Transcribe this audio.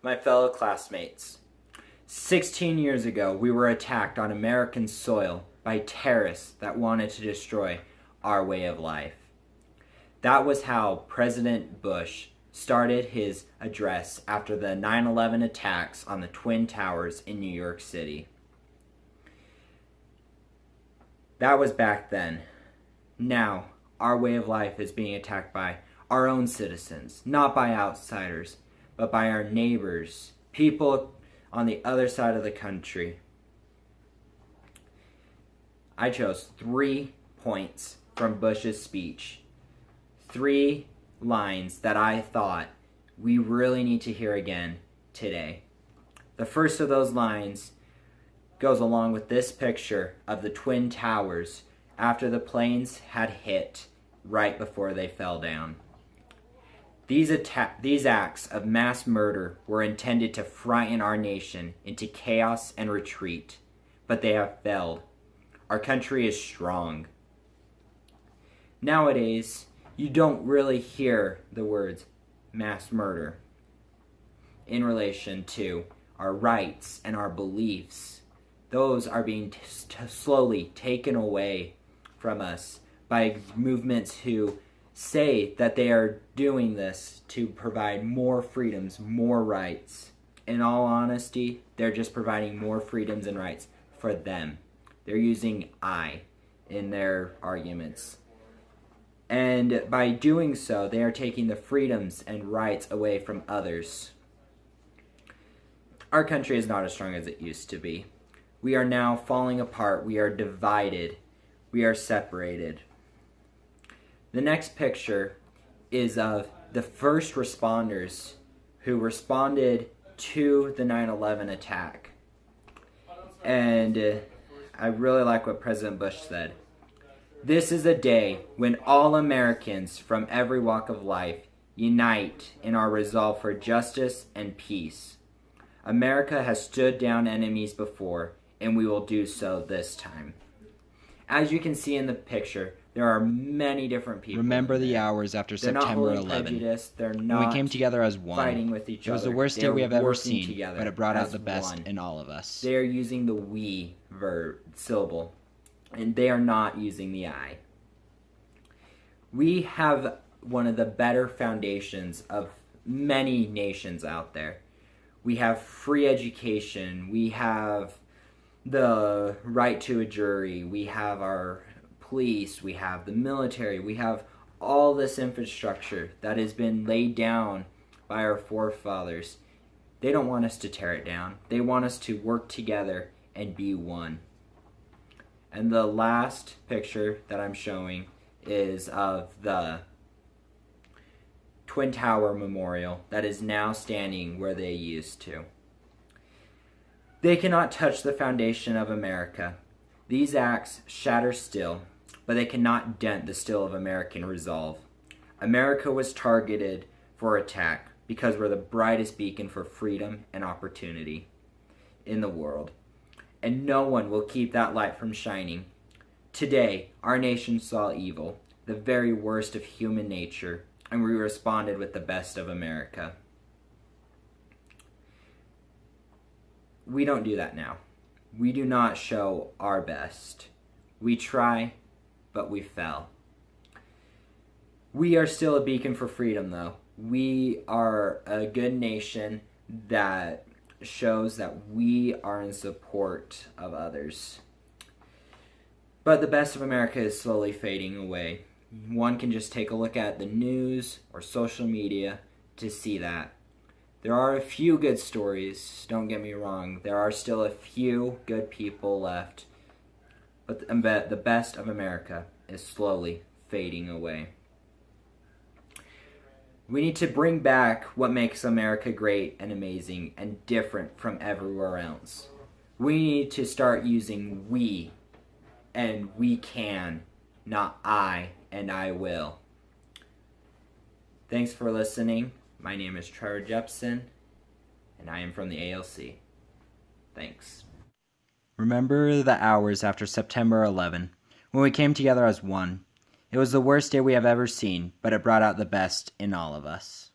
My fellow classmates, 16 years ago we were attacked on American soil by terrorists that wanted to destroy our way of life. That was how President Bush started his address after the 9/11 attacks on the Twin Towers in New York City. That was back then. Now, our way of life is being attacked by our own citizens, not by outsiders, but by our neighbors, people on the other side of the country. I chose 3 points from Bush's speech, 3 lines that I thought we really need to hear again today. The first of those lines goes along with this picture of the Twin Towers after the planes had hit right before they fell down. These acts of mass murder were intended to frighten our nation into chaos and retreat, but they have failed. Our country is strong. Nowadays, you don't really hear the words mass murder in relation to our rights and our beliefs. Those are being slowly taken away from us by movements who say that they are doing this to provide more freedoms, more rights. In all honesty, they're just providing more freedoms and rights for them. They're using I in their arguments. And by doing so, they are taking the freedoms and rights away from others. Our country is not as strong as it used to be. We are now falling apart. We are divided. We are separated. The next picture is of the first responders who responded to the 9/11 attack. And I really like what President Bush said. This is a day when all Americans from every walk of life unite in our resolve for justice and peace. America has stood down enemies before, and we will do so this time. As you can see in the picture, there are many different people. Remember the hours after They're September not 11. prejudiced. They're When not we came together as one. fighting with each other. It was the worst day They're we have ever working seen, together but it brought out as the best one. in all of us. They are using the we syllable, and they are not using the I. We have one of the better foundations of many nations out there. We have free education. We have the right to a jury. We have our police. We have the military. We have all this infrastructure that has been laid down by our forefathers. They don't want us to tear it down. They want us to work together and be one. And the last picture that I'm showing is of the Twin Tower Memorial that is now standing where they used to. They cannot touch the foundation of America. These acts shatter steel, but they cannot dent the steel of American resolve. America was targeted for attack because we're the brightest beacon for freedom and opportunity in the world. And no one will keep that light from shining. Today, our nation saw evil, the very worst of human nature, and we responded with the best of America. We don't do that now. We do not show our best. We try, but we fell. We are still a beacon for freedom, though. We are a good nation that shows that we are in support of others. But the best of America is slowly fading away. One can just take a look at the news or social media to see that. There are a few good stories, don't get me wrong. There are still a few good people left. But the best of America is slowly fading away. We need to bring back what makes America great and amazing and different from everywhere else. We need to start using we and we can, not I and I will. Thanks for listening. My name is Trevor Jepson, and I am from the ALC. Thanks. Remember the hours after September 11, when we came together as one. It was the worst day we have ever seen, but it brought out the best in all of us.